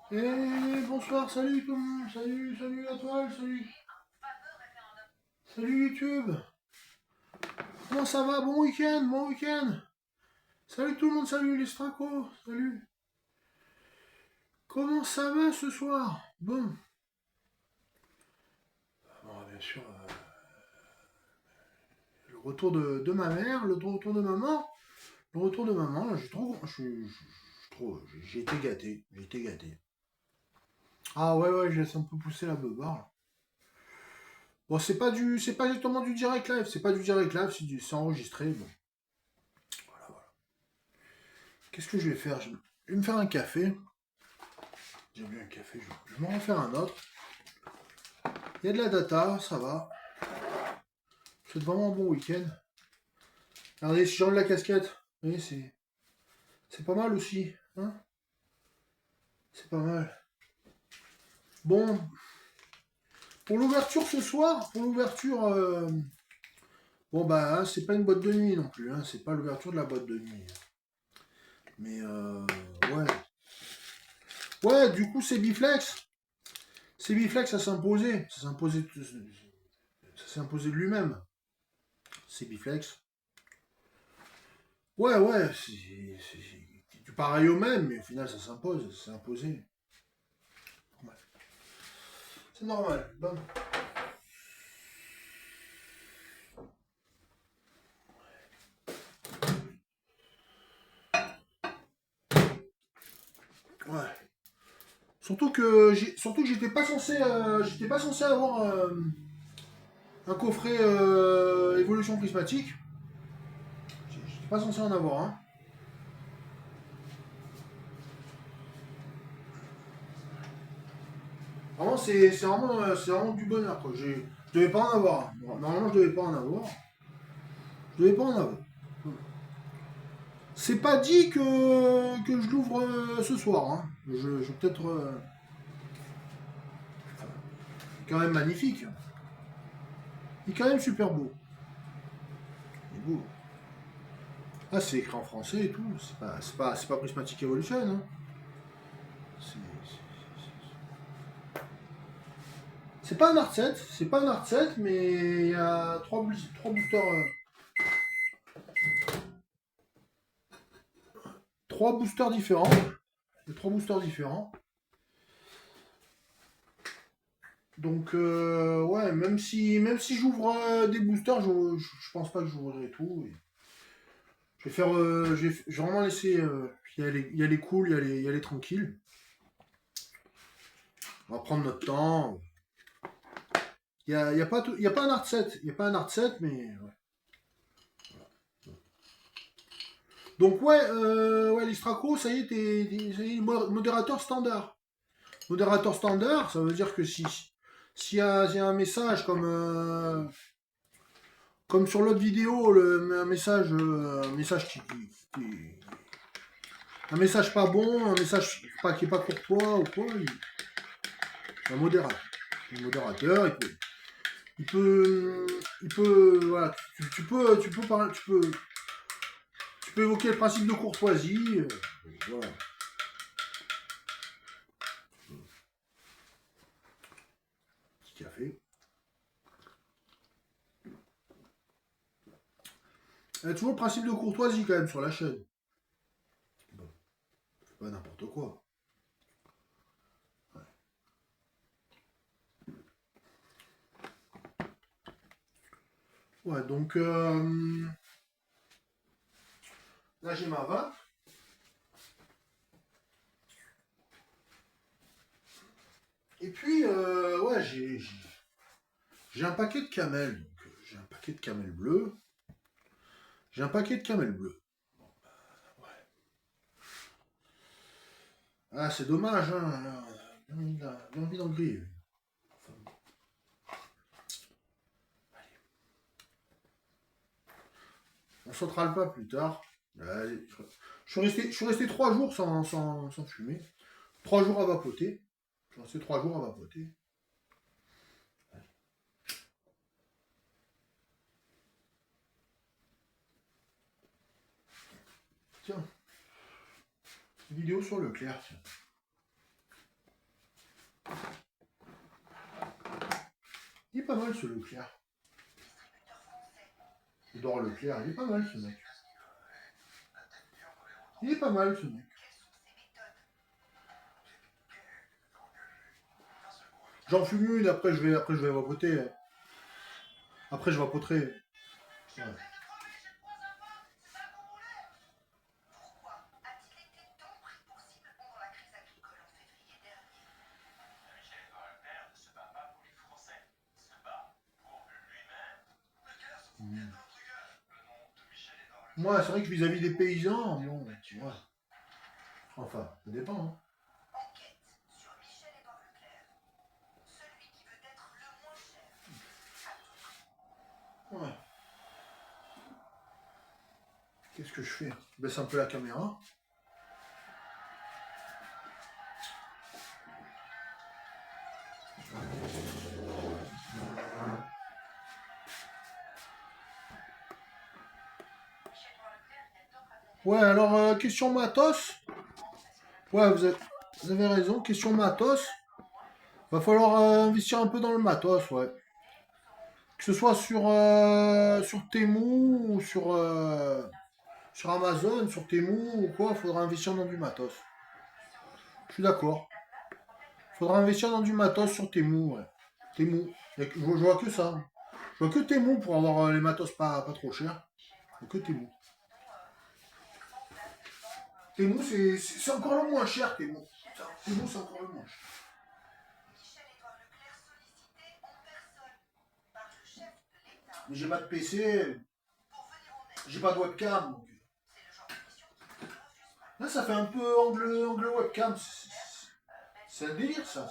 Et bonsoir, salut tout le monde, salut la toile, salut YouTube. Comment ça va? Bon week-end, bon week-end. Salut tout le monde, salut les stracos, salut. Comment ça va ce soir? Bon. Bon, bien sûr, le retour de ma mère, le retour de maman. Le retour de maman, là, j'ai été gâté, j'ai été gâté. Ah ouais, j'ai laissé un peu pousser la beubare. Bon, c'est pas exactement du direct live, c'est pas du direct live, c'est enregistré, bon. Voilà. Qu'est-ce que je vais faire? Je vais me faire un café. J'ai bu un café, je vais m'en refaire un autre. Il y a de la data, ça va. C'est vraiment un bon week-end. Regardez, si j'enlève la casquette, vous voyez, c'est pas mal aussi. Hein, c'est pas mal. Bon, pour l'ouverture ce soir, pour l'ouverture, bon bah, hein, c'est pas une boîte de nuit non plus. Hein, c'est pas l'ouverture de la boîte de nuit. Mais ouais. Ouais, du coup, c'est Biflex. C'est Biflex, ça s'est imposé. Ça s'est imposé de lui-même. C'est Biflex. Ouais, c'est du pareil au même, mais au final ça s'impose, c'est imposé. Ouais. C'est normal. Bon. Ouais. Surtout que j'étais pas censé avoir un coffret évolution prismatique. J'étais pas censé en avoir un. Vraiment, c'est vraiment du bonheur, quoi. Je devais pas en avoir un. Bon, normalement, je devais pas en avoir. Je devais pas en avoir. C'est pas dit que je l'ouvre ce soir. Hein. Je peut-être. Quand même magnifique. Il est quand même super beau. Il est beau. Ah, c'est écrit en français et tout. C'est pas Prismatic Evolution. Hein. C'est pas un art set. C'est pas un art set, mais il y a trois boosters. Trois boosters différents. Il y a trois boosters différents. Donc, ouais, même si j'ouvre des boosters, je pense pas que j'ouvrirai tout. Et je vais faire. Je vais vraiment laisser. Il y a les cool, il y a les tranquilles. On va prendre notre temps. Il y a pas un art set. Il y a pas un art set, mais. Ouais. Donc, ouais, l'Istraco, ça y est, ça y est, modérateur standard. Modérateur standard, ça veut dire que s'il y a un message comme sur l'autre vidéo, un message un message pas bon, un message pas, qui est pas courtois ou quoi, un modérateur. Le modérateur, voilà, tu peux évoquer le principe de courtoisie, voilà. Petit café. Il y a toujours le principe de courtoisie quand même sur la chaîne. Bon, c'est pas n'importe quoi. Ouais, donc là j'ai ma vape. Et puis, ouais, j'ai un paquet de camels. J'ai un paquet de camels bleus. J'ai un paquet de camels bleus. Bon, bah, ouais. Ah, c'est dommage, hein. Bien envie d'en griller. Enfin, on sautera le pas plus tard. Allez, je suis resté 3 jours sans fumer. 3 jours à vapoter. Je suis resté 3 jours à vapoter. Tiens, une vidéo sur Leclerc. Tiens. Il est pas mal ce Leclerc. Edouard Leclerc, il est pas mal ce mec. Il est pas mal ce mec. J'en fume une, après je vais vapoter. Après je vapoterai. Ouais. Moi, c'est vrai que vis-à-vis des paysans, bon, tu vois. Enfin, ça dépend. Hein. Ouais. Qu'est-ce que je fais? Je baisse un peu la caméra. Ouais, alors, question matos. Ouais, vous avez raison. Question matos. Va falloir investir un peu dans le matos, ouais. Que ce soit sur Temu ou sur Amazon, sur Temu ou quoi, il faudra investir dans du matos. Je suis d'accord. Il faudra investir dans du matos sur Temu, ouais. Temu. Je vois que ça. Je vois que Temu pour avoir les matos pas trop chers. Je vois que Temu. Temu, c'est encore le moins cher, Temu. Temu, c'est encore le moins cher. Mais j'ai pas de PC, j'ai pas de webcam. Donc... Là, ça fait un peu angle webcam. C'est un délire, ça.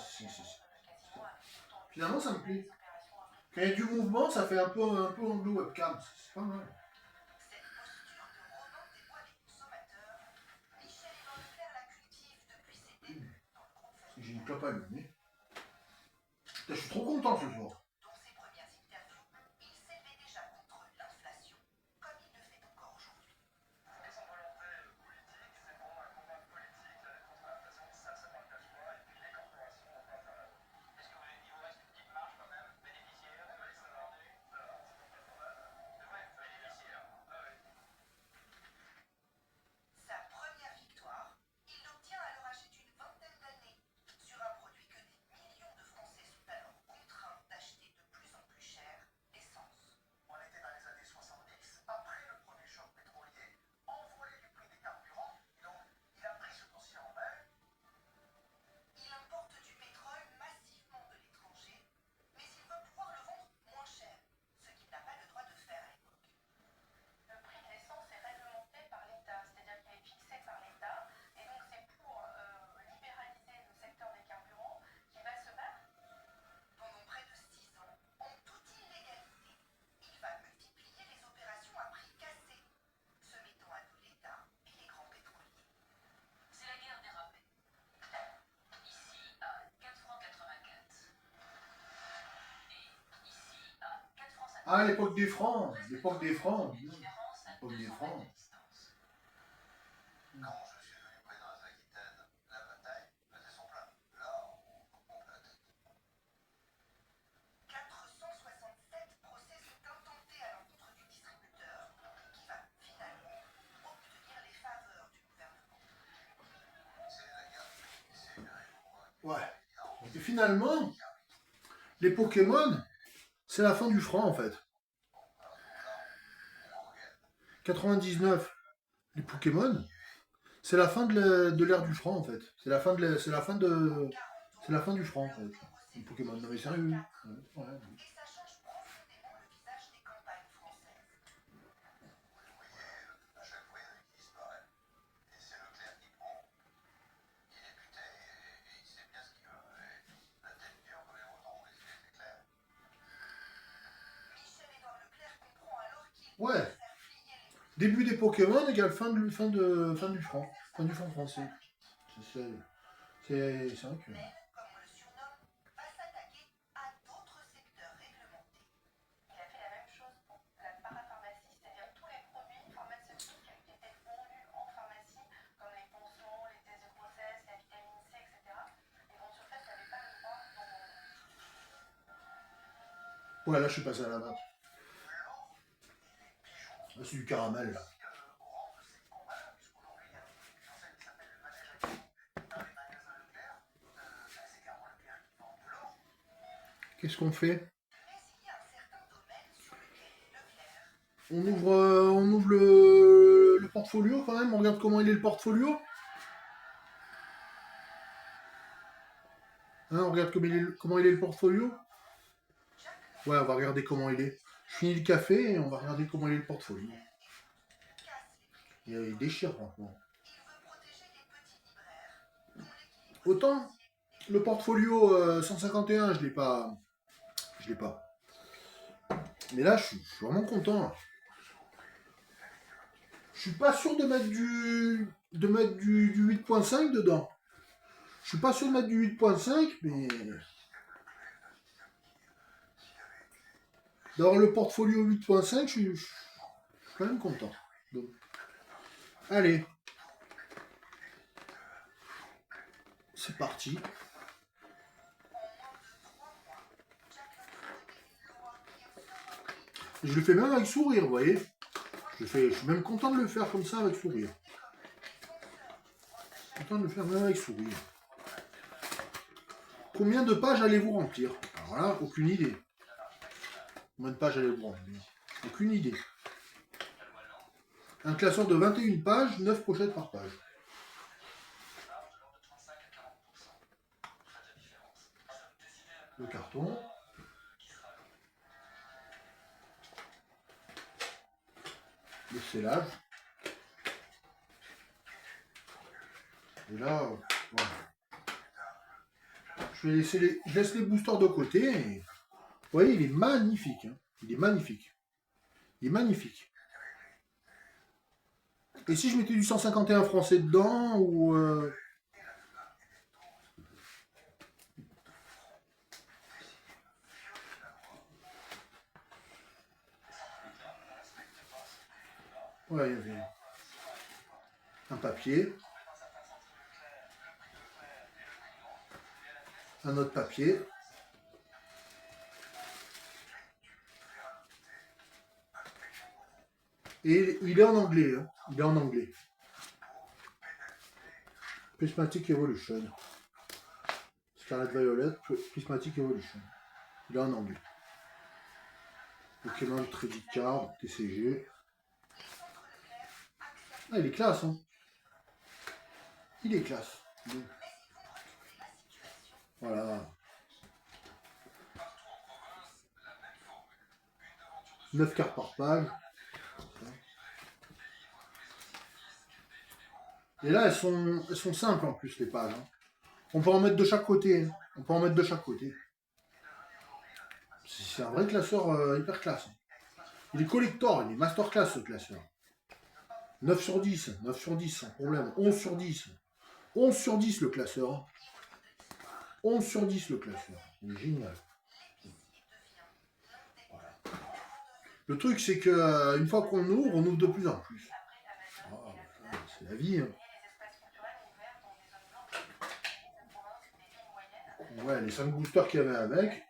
Finalement, ça me plaît. Quand il y a du mouvement, ça fait un peu angle webcam. C'est pas mal. J'ai une clope allumée. Je suis trop content ce soir. Ah, l'époque des francs. L'époque des francs. L'époque des francs. Ouais. Et finalement, les Pokémon, c'est la fin du franc en fait. 99, les Pokémon, c'est la fin de l'ère du franc en fait. C'est la fin du franc en fait. Les Pokémon, non mais sérieux. Ouais. Ouais. Début des Pokémon égale fin du franc. Fin du franc français. C'est vrai que. Ouais, là, je suis passé à la menthe. Là, c'est du caramel, là. Qu'est-ce qu'on fait? On ouvre le portfolio quand même, on regarde comment il est le portfolio. Hein, on regarde comment il est le portfolio. Ouais, on va regarder comment il est. Je finis le café et on va regarder comment il est le portfolio. Il déchire franchement. Autant le portfolio 151, je l'ai pas. Je l'ai pas. Mais là, je suis vraiment content. Je suis pas sûr de mettre du 8.5 dedans. Je suis pas sûr de mettre du 8.5, mais d'avoir le portfolio 8.5, je suis quand même content. Donc, allez, c'est parti. Je le fais même avec sourire, vous voyez. Je suis même content de le faire comme ça avec sourire. Content de le faire même avec sourire. Combien de pages allez-vous remplir? Alors là, aucune idée. Combien de pages allez-vous remplir? Aucune idée. Un classeur de 21 pages, 9 pochettes par page. Le carton. Le scellage. Et là, voilà. Je laisse les boosters de côté. Et... vous voyez, il est magnifique. Hein. Il est magnifique. Il est magnifique. Et si je mettais du 151 français dedans, ou... ouais, il y avait un papier. Un autre papier. Et il est en anglais. Hein. Il est en anglais. Prismatic Evolution. Scarlet Violet, Prismatic Evolution. Il est en anglais. Pokémon Trading Card, TCG. Ah, il est classe, hein. Il est classe. Donc, voilà. 9 cartes par page. Et là, elles sont simples en plus, les pages. Hein. On peut en mettre de chaque côté. Hein. On peut en mettre de chaque côté. C'est un vrai classeur hyper classe. Il est collector, il est masterclass ce classeur. 9 sur 10, 9 sur 10, sans problème. 11 sur 10. 11 sur 10 le classeur. 11 sur 10 le classeur. Il est génial. Voilà. Le truc, c'est qu'une fois qu'on ouvre, on ouvre de plus en plus. Oh, c'est la vie. Hein. Ouais, les 5 boosters qu'il y avait avec.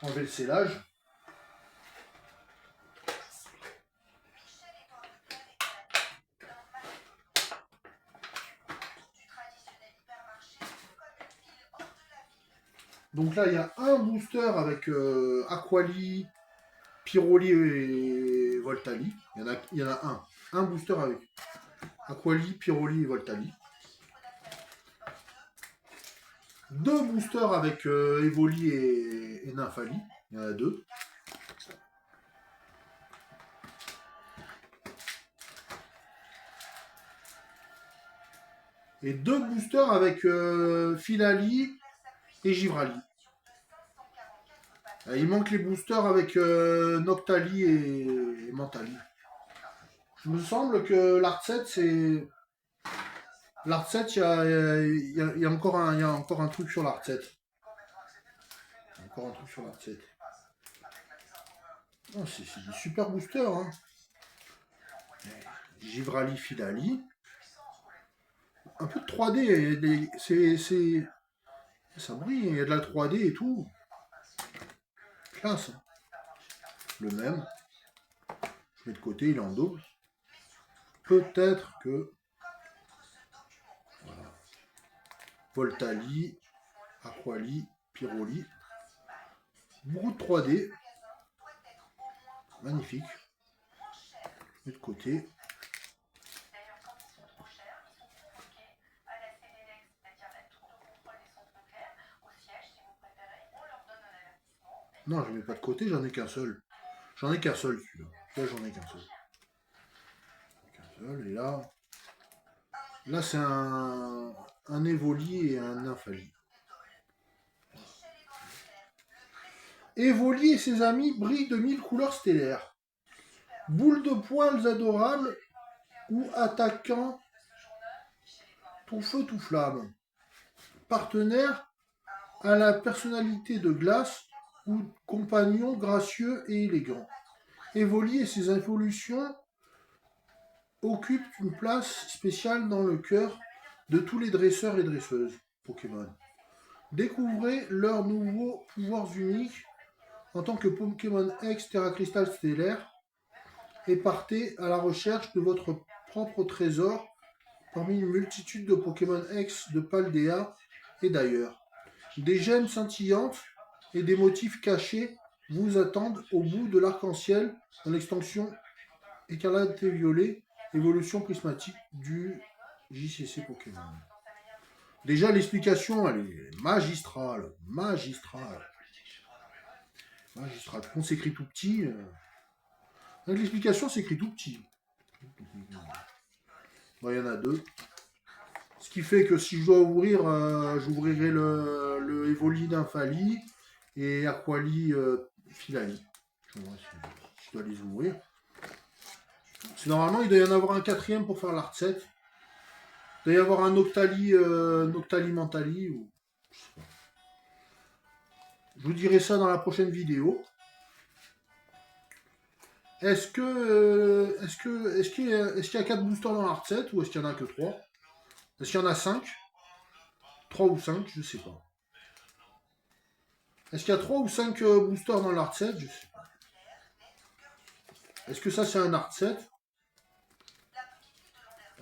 Enlever le scellage. Donc là, il y a un booster avec Aquali, Pyroli et Voltali. Il y en a un. Un booster avec Aquali, Pyroli et Voltali. 2 boosters avec Evoli et Nymphali. Il y en a 2. Et 2 boosters avec Filali et Givrali. Il manque les boosters avec Noctali et Mentali. Il me semble que l'Art 7, c'est... L'Art 7, il y a encore un truc sur l'Art 7. Il y a encore un truc sur l'Art 7. Oh, c'est des super boosters. Hein. Givrali, Filali. Un peu de 3D. Ça brille, il y a de la 3D et tout. Classe. Hein. Le même. Je mets de côté, il est en double. Peut-être que... Voilà. Voltali, Aquali, Pyroli. Beaucoup de 3D. Magnifique. Je mets de côté. Non, je ne mets pas de côté, j'en ai qu'un seul. J'en ai qu'un seul, celui-là. Là, j'en ai qu'un seul. Et là c'est un Evoli et un Nymphali. Evoli et ses amis brillent de 1000 couleurs stellaires. Boules de poils adorables ou attaquant tout feu tout flamme. Partenaire à la personnalité de glace ou compagnon gracieux et élégant. Evoli et ses évolutions occupent une place spéciale dans le cœur de tous les dresseurs et dresseuses Pokémon. Découvrez leurs nouveaux pouvoirs uniques en tant que Pokémon X Terra Crystal Stellaire et partez à la recherche de votre propre trésor parmi une multitude de Pokémon X de Paldea et d'ailleurs. Des gemmes scintillantes et des motifs cachés vous attendent au bout de l'arc-en-ciel dans l'extension écarlate et violet, évolution prismatique du JCC Pokémon. Déjà, l'explication, elle est magistrale. Magistrale. On s'écrit tout petit. Avec l'explication, c'est écrit tout petit. Bon, il y en a deux. Ce qui fait que si je dois ouvrir, j'ouvrirai le Evoli d'Infali et Aquali Filali. Je vois si je dois les ouvrir. Normalement, il doit y en avoir un quatrième pour faire l'art 7. Il doit y avoir un Noctali Mentali. Ou... Je vous dirai ça dans la prochaine vidéo. Est-ce qu'il y a 4 boosters dans l'art 7 ou est-ce qu'il n'y en a que 3? Est-ce qu'il y en a 5? 3 ou 5, je sais pas. Est-ce qu'il y a 3 ou 5 boosters dans l'art 7? Je sais pas. Est-ce que ça c'est un art 7?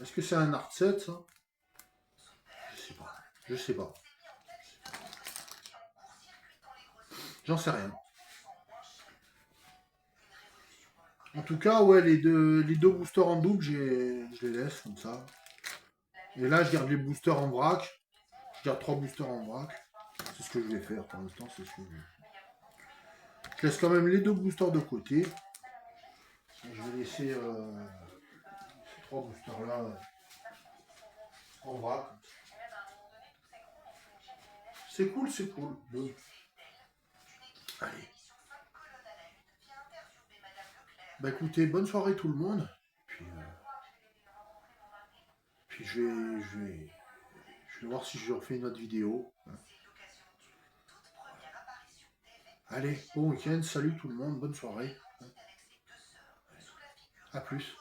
Est-ce que c'est un art 7 ça? Je sais pas. Je sais pas. J'en sais rien. En tout cas, ouais, les deux boosters en double, je les laisse comme ça. Et là, je garde les boosters en vrac. Je garde 3 boosters en vrac. C'est ce que je vais faire pour l'instant, c'est ce que je vais faire. Je laisse quand même les 2 boosters de côté. Je vais laisser ces 3 boosters là en vrac. C'est cool, c'est cool. Allez. Bah écoutez, bonne soirée tout le monde. Puis je vais voir si je refais une autre vidéo. Allez, bon week-end, salut tout le monde, bonne soirée. A plus.